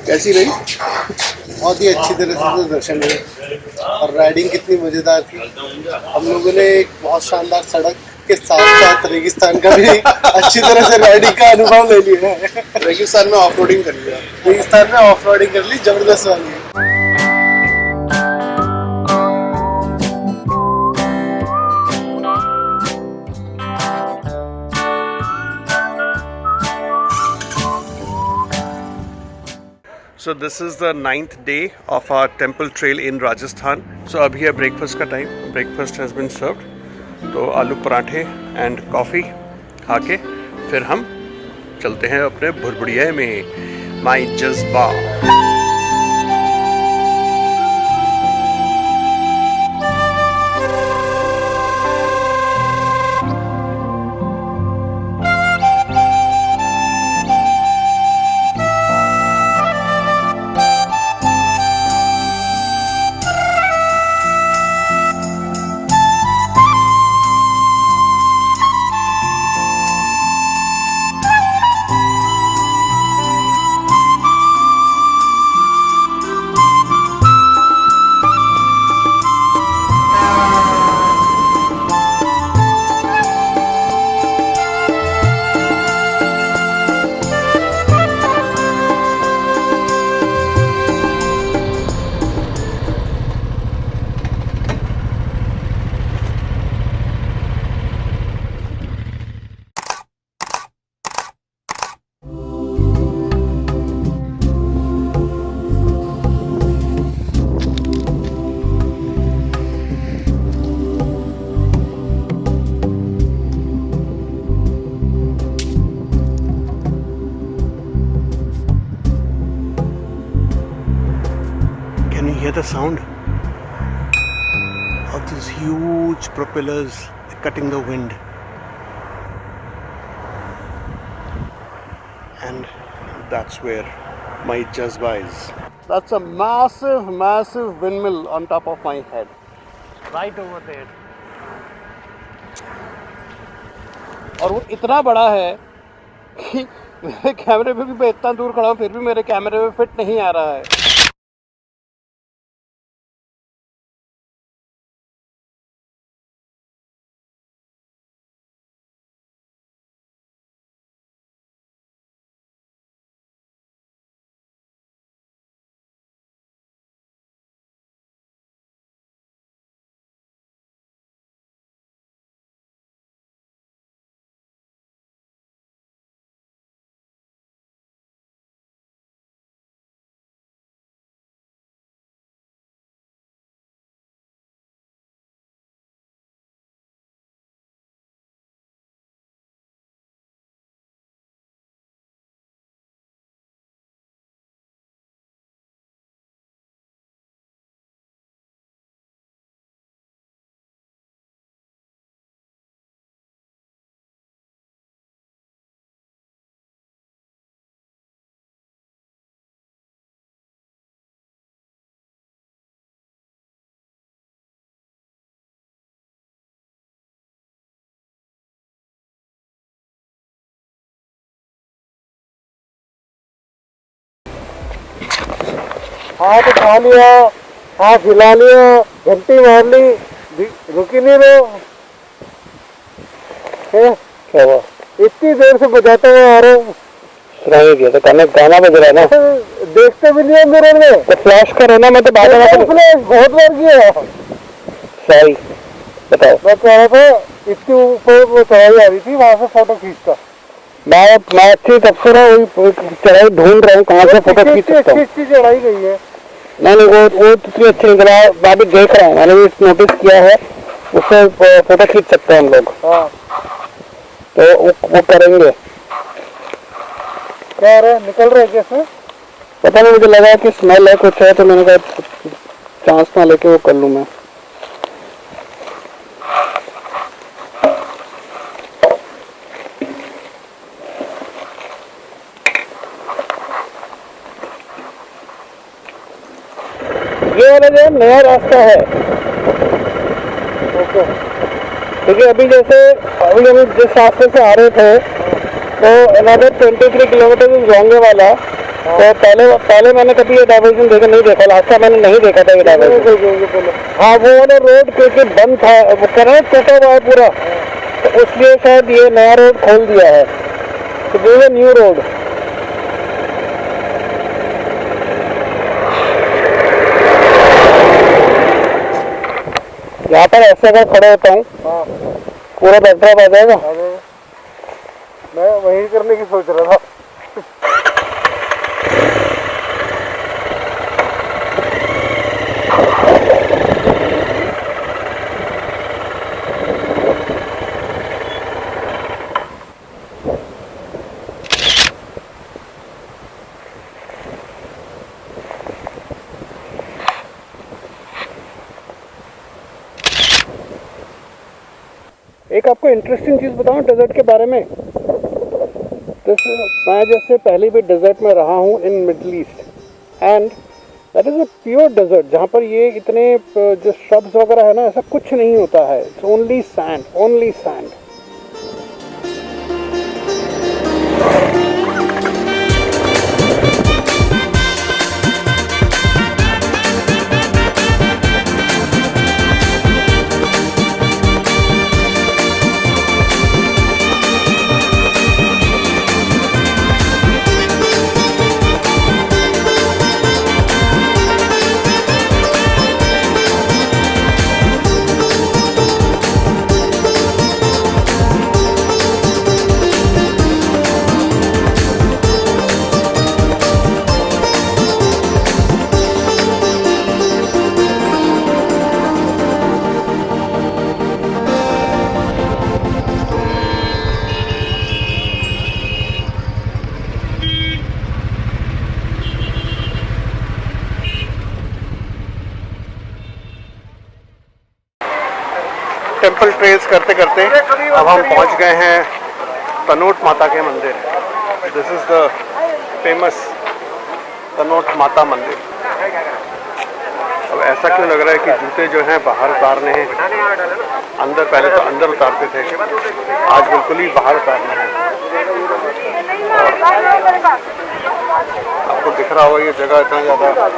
कैसी रही? बहुत ही अच्छी तरह से तो दर्शन हुए और राइडिंग कितनी मज़ेदार थी। हम लोगों ने एक बहुत शानदार सड़क के साथ साथ रेगिस्तान का भी अच्छी तरह से राइडिंग का अनुभव ले लिया है। रेगिस्तान में ऑफ रोडिंग कर लिया। रेगिस्तान में ऑफ रोडिंग कर ली, जबरदस्त वाली। So this is the 9th day of our temple trail in Rajasthan. So अभी है ब्रेकफास्ट का time. Breakfast has been served. तो आलू पराठे एंड कॉफ़ी खा के फिर हम चलते हैं अपने भुरभुड़िया में. माई जज्बा. Can you hear the sound of these huge propellers cutting the wind? And that's where my Jazba is. That's a massive, massive windmill on top of my head. Right over there. और वो इतना बड़ा है कि मेरे कैमरे पे भी मैं इतना दूर खड़ा हूँ फिर भी मेरे कैमरे में फिट नहीं आ रहा है. हाथ उठा लिया, हाथ हिला लिया, घंटी मार ली, रुकी नहीं रहो. क्या हुआ? इतनी देर से बजाते हुए आ रहे हो. किया तो गाना बज रहा है ना. देखते भी नहीं है मेरे में. तो फ्लैश करो ना. मैं तो फ्लैश बहुत बार किया. सही बताओ. मैं कह रहा था इतनी ऊपर वो चढ़ाई आ रही थी, वहाँ से फोटो खींचता. मैं अच्छी तब से चढ़ाई ढूंढ रहा हूँ कहाँ से फोटो खींच सकता हूँ. अच्छी चढ़ाई गई है. नहीं वो इतनी अच्छी निकला. मैं भी देख रहा हूँ. मैंने भी नोटिस किया है. उससे फोटो खींच सकते हैं हम लोग. हाँ तो वो करेंगे. क्या रहे निकल रहे कैसे पता नहीं. मुझे लगा कि स्मेल है कुछ है तो मैंने कहा चांस ना लेके वो कर लूँ मैं. ये वाला जो नया रास्ता है. क्योंकि अभी हम जिस रास्ते से आ रहे थे तो अनदर 23 किलोमीटर इज लॉन्ग वाला. तो पहले मैंने कभी ये डाइवर्जन नहीं देखा, लास्ट टाइम मैंने नहीं देखा था ये डाइवर्जन। हाँ वो वाला रोड क्योंकि बंद था, वो कह रहे हैं टूटा हुआ है पूरा, तो इसलिए शायद ये नया रोड खोल दिया है, तो वो है न्यू रोड। यहाँ पर ऐसे अगर खड़े होता हूँ पूरा बैकड्रॉप आ जाएगा। मैं वही करने की सोच रहा था। एक आपको इंटरेस्टिंग चीज़ बताऊं डेजर्ट के बारे में। मैं जैसे पहले भी डेजर्ट में रहा हूं in Middle East, and that is a pure desert जहां पर ये इतने जो श्रब्स वगैरह है ना, ऐसा कुछ नहीं होता है। It's only sand, only sand. Temple trails करते करते अब हम पहुंच गए हैं तनोट माता के मंदिर। This is the famous Tanot माता मंदिर। अब ऐसा क्यों लग रहा है कि जूते जो हैं बाहर उतारने हैं, अंदर पहले तो अंदर उतारते थे, आज बिल्कुल ही बाहर उतारने हैं। आपको दिख रहा होगा ये जगह इतना ज़्यादा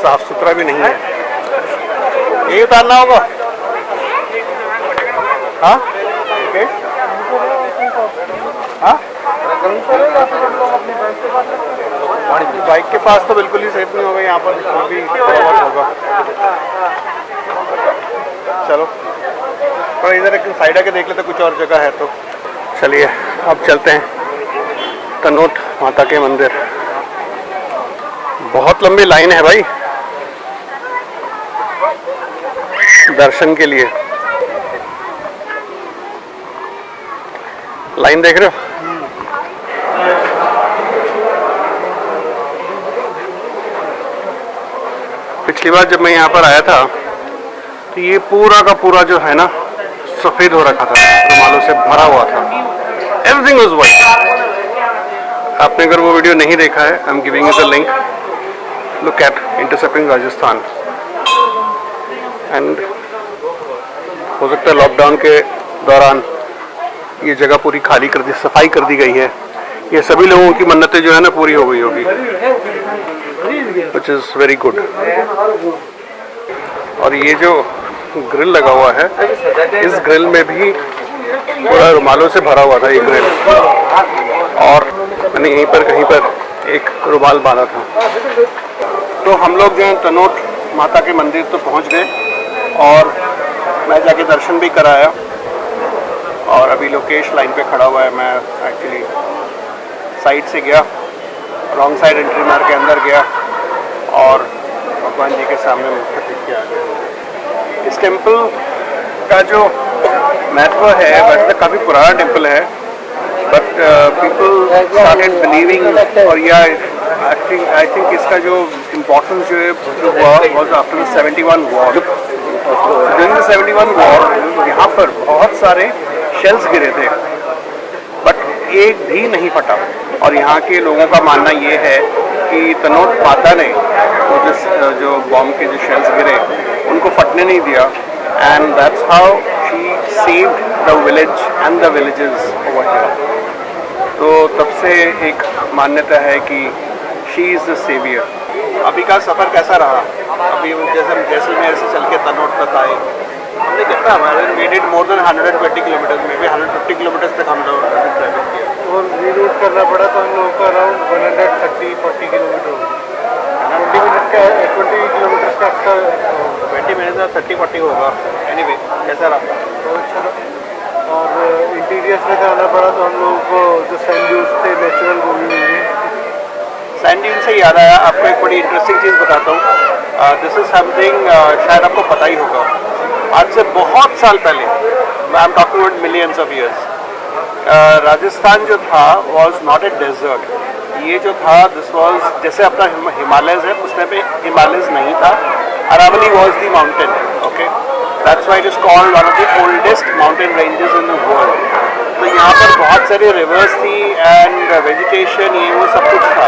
साफ सुथरा भी नहीं है। यही उतारना होगा। हाँ हाँ, बाइक के पास तो बिल्कुल ही सेफ नहीं होगा, यहाँ पर भी थोड़ा बहुत होगा। चलो थोड़ा इधर एक साइड आके देख लेते, कुछ और जगह है तो। चलिए अब चलते हैं तनोट माता के मंदिर। बहुत लंबी लाइन है भाई दर्शन के लिए। लाइन देख रहे हो? पिछली बार जब मैं यहाँ पर आया था तो ये पूरा का पूरा जो है ना सफेद हो रखा था, रुमालों से भरा हुआ था। Everything was white. आपने अगर वो वीडियो नहीं देखा है, I am giving you the link, look at intercepting Rajasthan. And हो सकता है लॉकडाउन के दौरान ये जगह पूरी खाली कर दी, सफाई कर दी गई है। ये सभी लोगों की मन्नतें जो है ना पूरी हो गई होगी, विच इज़ वेरी गुड। और ये जो ग्रिल लगा हुआ है, इस ग्रिल में भी पूरा रुमालों से भरा हुआ था ये ग्रिल, और मैंने यहीं पर कहीं पर एक रुमाल बांधा था। तो हम लोग जो है तनोट माता के मंदिर तो पहुंच गए, और मैं जाके दर्शन भी कराया। और अभी लोकेश लाइन पे खड़ा हुआ है। मैं एक्चुअली साइड से गया, रॉन्ग साइड एंट्री मार के अंदर गया और भगवान जी के सामने मुख्य टेक के आ गया। इस टेम्पल का जो महत्व है, वैसे तो काफ़ी पुराना टेम्पल है, बट पीपल स्टार्टेड बिलीविंग, और या आई थिंक इसका जो इम्पोर्टेंस जो है जो हुआ was after the 71 war. During the 71 war यहाँ पर बहुत सारे शेल्स गिरे थे, बट एक भी नहीं फटा। और यहाँ के लोगों का मानना ये है कि तनोट माता ने जो बॉम्ब के जो शेल्स गिरे उनको फटने नहीं दिया, and that's how she saved the village and the villages over here. तो तब से एक मान्यता है कि शी इज़ द सेवियर। अभी का सफ़र कैसा रहा? अभी जैसे जैसलमेर से चल के तनोट तक आए, हमने कितना हमारे we did more than 120 kilometre में भी 150 किलोमीटर तक हम लोग ट्रैवल किया और रीरूट करना पड़ा तो हम लोगों को अराउंड 130-40 किलोमीटर हो गया। 20 किलोमीटर का 20 मिनट में 30-40 होगा। एनीवे कैसा रहा? बहुत अच्छा था। और इंटीरियर्स में जाना पड़ा तो हम लोगों को जो सैंड ड्यून्स थे नेचुरल वो भी मिल गए। सैंड ड्यून से याद आया, आपको एक बड़ी इंटरेस्टिंग चीज़ बताता हूँ। दिस इज़ समथिंग शायद आपको पता ही होगा। आज से बहुत साल पहले, I am talking about millions of years, Rajasthan जो था वॉज नॉट ए डेजर्ट। ये जो था दिस वॉज जैसे अपना हिमालयज है, उस टाइम पे हिमालयज नहीं था। Aravalli was the mountain, okay, that's why it is called one of the oldest mountain ranges in the world. तो यहाँ पर बहुत सारी रिवर्स थी एंड वेजिटेशन ये वो सब कुछ था,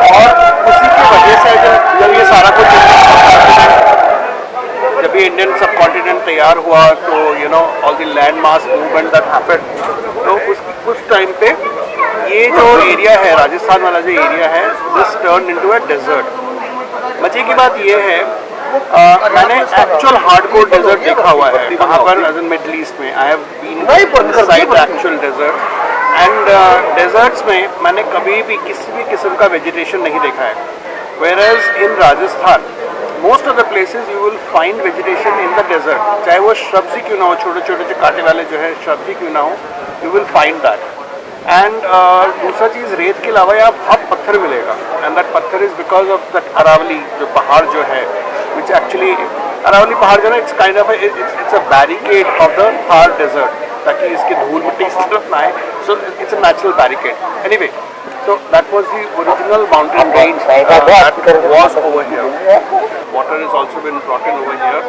और उसी की वजह से जब ये सारा कुछ जब ये इंडियन सब कॉन्टिनेंट तैयार हुआ तो you know all the land mass movement that happened, तो उस टाइम पे ये जो एरिया है, राजस्थान वाला जो एरिया है, this turn into a desert. मजे की बात ये है, मैंने एक्चुअल हार्डकोर डेजर्ट देखा हुआ है वहाँ पर एज इन मिडल ईस्ट में। I have been side actual desert and deserts में मैंने कभी भी किसी भी किस्म का वेजिटेशन नहीं देखा है। Whereas in Rajasthan most of the places you will find vegetation in the desert, चाहे वो सब्जी क्यों ना हो, छोटे छोटे जो कांटे वाले जो है सब्जी क्यों ना हो, you will find that. And दूसरा चीज़, रेत के अलावा यहाँ बहुत पत्थर मिलेगा, एंड दैट पत्थर is because of that Aravalli जो पहाड़ जो है, विच एक्चुअली अरावली पहाड़ जो है it's kind of it's a barricade of the Thar desert, ताकि इसकी धूल मिट्टी इस तरफ ना आए, so it's a natural barricade. Anyway, so that was the original mountain range that was over here. Water has also been brought in over here.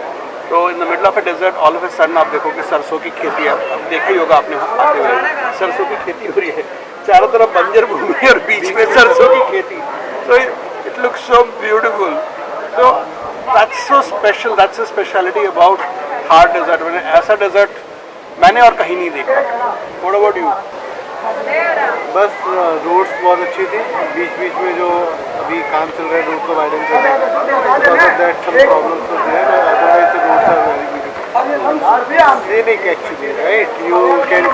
So in the middle of a desert, all of a sudden आप देखो कि सरसों की खेती है। अब देखा ही होगा आपने आते हुए, सरसों की खेती हो रही है, चारों तरफ बंजर भूमि और बीच में सरसों की खेती। So it looks so beautiful. So that's so special. That's a speciality about Thar desert. मैंने ऐसा desert मैंने और कहीं नहीं देखा। What about you? बस रोड्स बहुत अच्छी थी, बीच बीच में जो अभी काम चल रहा है रोड को वाइडन करने, that some problems were there, otherwise the roads are very beautiful, scenic actually, right? You can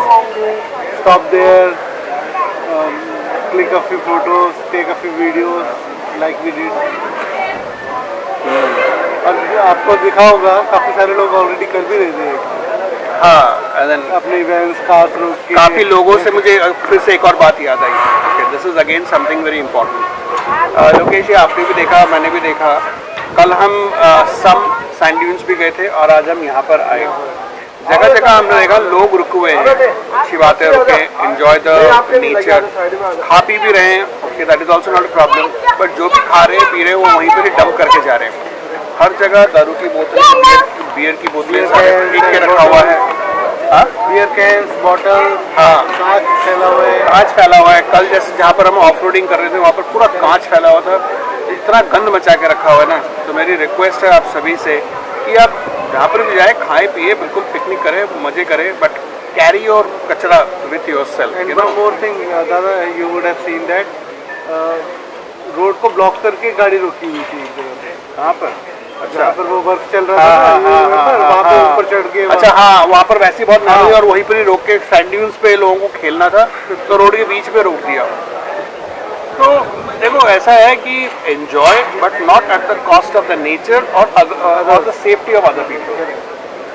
stop there, click a few photos, take a few videos like we did. और आपको दिखा होगा काफ़ी सारे लोग already कर भी रहे थे। हाँ, अपने इवेंट्स खास रोक के काफ़ी लोगों से मुझे फिर से एक और बात याद आई। This is again something very important. Lokesh ji, आपने भी देखा, मैंने भी देखा, कल हम सम सैंड ड्यून्स भी गए थे और आज हम यहाँ पर आए। जगह जगह हमने देखा लोग रुके हुए हैं, अच्छी बात है, रुके, एंजॉय द नेचर, खा पी भी रहे हैं, okay, that is also not a problem, but जो भी खा रहे हैं पी रहे हैं वो वहीं पर ही डंप करके जा रहे हैं। हर जगह दारू की बोतलें, बियर की बोतलें फेंक के रखा हुआ है। हाँ, बियर कैंस, बॉटल, हाँ, कांच फैला हुआ है, कांच फैला हुआ है। कल जैसे जहाँ पर हम ऑफ रोडिंग कर रहे थे वहाँ पर पूरा कांच फैला हुआ था, इतना गंद मचा के रखा हुआ है ना। तो मेरी रिक्वेस्ट है आप सभी से कि आप जहाँ पर भी जाए खाएं पिए, बिल्कुल पिकनिक करें, मजे करें, बट कैरी योर कचरा with yourself. And one more thing दादा, you would have seen that road को ब्लॉक करके गाड़ी रोकी हुई थी एक जगह पे। कहाँ पर? जहाँ पर वो वर्क चल रहा था वहाँ पे ऊपर चढ़ के, अच्छा हाँ, वहाँ पर वैसी बहुत नाली और वहीं पर ही रोक के सैंड ड्यून्स पे लोगों को खेलना था, तो रोड के बीच में रोक दिया। तो देखो ऐसा है कि enjoy but not at the cost of the nature और the safety of other people.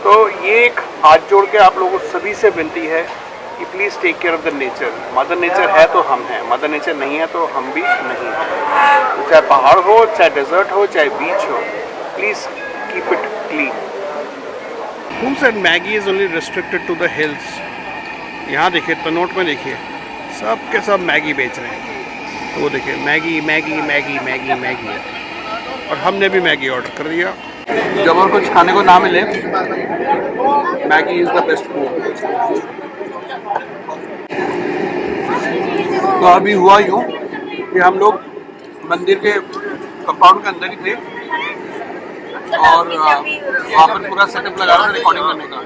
तो ये एक हाथ जोड़ के आप लोगों सभी से विनती है कि please take care of the nature. Mother nature है तो हम हैं, मदर नेचर नहीं है तो हम भी नहीं हैं। तो चाहे पहाड़ हो, चाहे डेजर्ट हो, चाहे बीच हो, please keep it clean. Who said Maggie is only restricted to the hills? यहाँ देखिए तनोट में देखिए सब के सब मैगी बेच रहे हैं। तो वो देखिए Maggi Maggi Maggi Maggi Maggi, और हमने भी मैगी ऑर्डर कर दिया। जब और कुछ खाने को ना मिले, Maggi is the best food. तो अभी हुआ यूँ कि हम लोग मंदिर के कंपाउंड के अंदर ही थे और वहाँ पर पूरा सेटअप लगा था रिकॉर्डिंग करने का।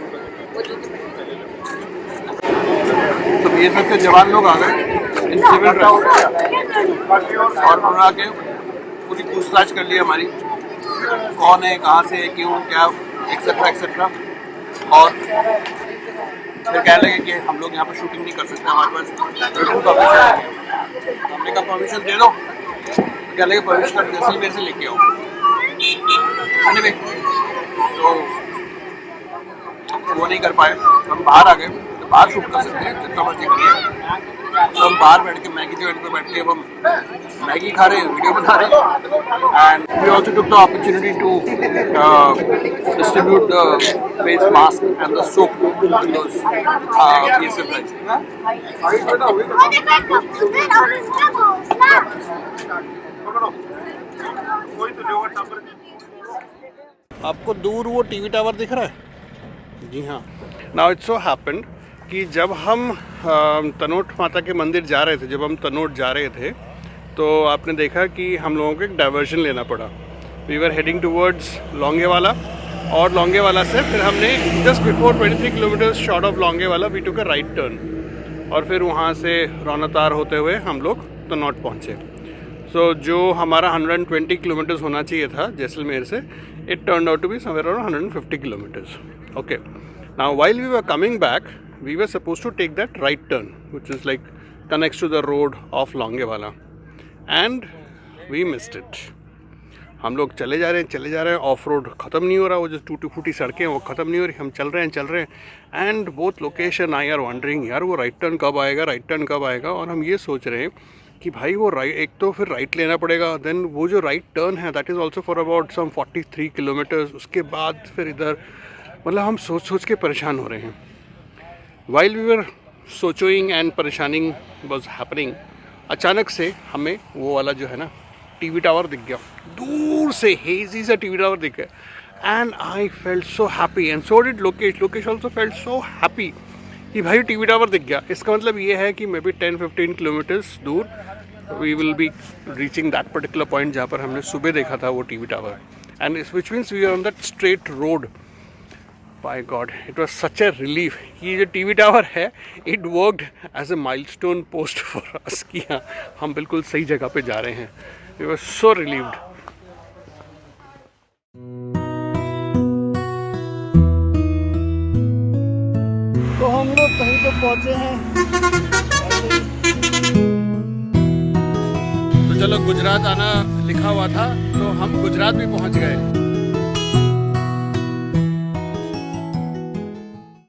तो ये सब के जवान लोग आ गए इन सिविल ड्रेस और उन्होंने आके पूरी पूछताछ कर ली हमारी, कौन है, कहाँ से है, क्यों, क्या, एक्सेट्रा एक्सेट्रा। और फिर कह लगे कि हम लोग यहाँ पर शूटिंग नहीं कर सकते, हमारे पास रिटन परमिशन है। हमने कहा परमिशन दे दो, कह लगे परमिशन कर जैसलमेर से लेके आओ। तो वो नहीं कर पाए, हम बाहर आ गए। तो बाहर शूट कर सकते हैं जितना मर्जी करिए। तो हम बाहर बैठ के मैगी जॉइंट पे बैठ के हम मैगी खा रहे हैं, वीडियो बना रहे हैं। And we also took the opportunity to distribute the face mask and the soap to those PSF guys. आपको दूर वो टीवी टावर दिख रहा है? जी हाँ। नाउ इट्स सो हैपेंड कि जब हम तनोट माता के मंदिर जा रहे थे, जब हम तनोट जा रहे थे, तो आपने देखा कि हम लोगों को एक डाइवर्जन लेना पड़ा। We were heading towards Longewala, और लोंगेवाला से फिर हमने just before 23 kilometre short of Longewala we took a right turn, और फिर वहाँ से रौनतार होते हुए हम लोग तनोट पहुँचे। सो जो हमारा 120 किलोमीटर्स होना चाहिए था जैसलमेर से, it turned out to be somewhere around 150 kilometers. Okay. Now, while we were coming back, we were supposed to take that right turn, which is like connects to the road of Longewala, and we missed it. हम लोग चले जा रहे हैं, of road ख़त्म नहीं हो रहा, वो जो टूटी फूटी सड़कें वो ख़त्म नहीं हो रही, हम चल रहे हैं, and both location I R wondering, यार वो राइट टर्न कब आएगा, और हम ये सोच रहे हैं कि भाई वो राइट, एक तो फिर राइट लेना पड़ेगा, देन वो जो राइट टर्न है that is also for about some 43 kilometres, उसके बाद फिर इधर, मतलब हम सोच के परेशान हो रहे हैं। वाइल वी वर सोचोइंग एंड परेशानिंग वाज हैपनिंग, अचानक से हमें वो वाला जो है ना टीवी टावर दिख गया, दूर से हेजी सा टीवी टावर दिख गया, and I felt so happy and so did Lokesh also felt so happy कि भाई टीवी टावर दिख गया। इसका मतलब ये है कि मे बी 10-15 किलोमीटर्स दूर we will be reaching that particular point जहाँ पर हमने सुबह देखा था वो TV tower, and which means we are on that straight road. By god, it was such a relief कि ये जो टीवी टावर है it worked as a milestone post for us कि हाँ हम बिल्कुल सही जगह पे जा रहे हैं। We were so relieved. तो हम लोग कहीं तो पहुंचे हैं। तो चलो, गुजरात आना लिखा हुआ था तो हम गुजरात भी पहुंच गए।